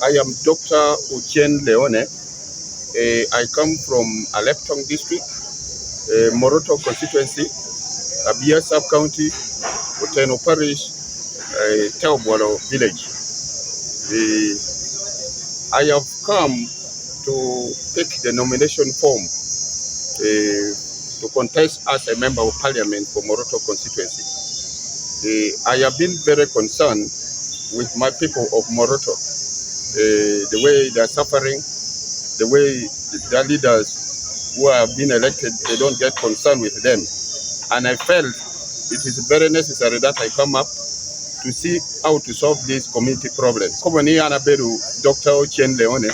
I am Dr. Uchien Leone. I come from Aleptong District, Moroto Constituency, Abia Sub-County, Uteno Parish, Teobwalo Village. I have come to take the nomination form to contest as a member of parliament for Moroto Constituency. I have been very concerned with my people of Moroto. The way they are suffering, the way their leaders who have been elected, they don't get concerned with them. And I felt it is very necessary that I come up to see how to solve this community problem. Komoni anaberu Dr. Uchien Leone,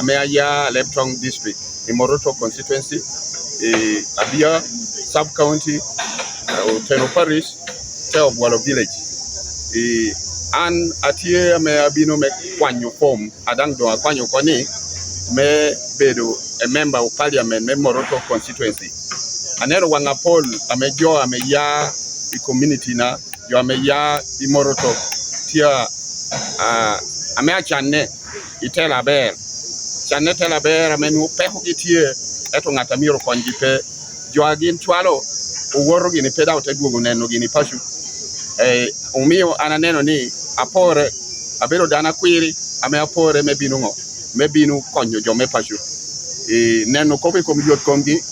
Ameaya Aleptong District, in Moroto Constituency, Abia Sub-County, Uteno Parish, Teobwalo Village. And atie me abino me kwanyo form adang do kwanyo kwani me bedo a member of parliament me Moroto constituency anero wanga Paul amejo ameya the community na yo ameya the Moroto tia ame channe itela ber channe tela ber amenu pe hokitie eto ngata miro konjipe jo agin twalo oworo gini peda otedugo neno gini pashu umio ananeno ni apore abero dana kwiri ame apore me binu konyo jo me pashu neno kobe kom yot komgi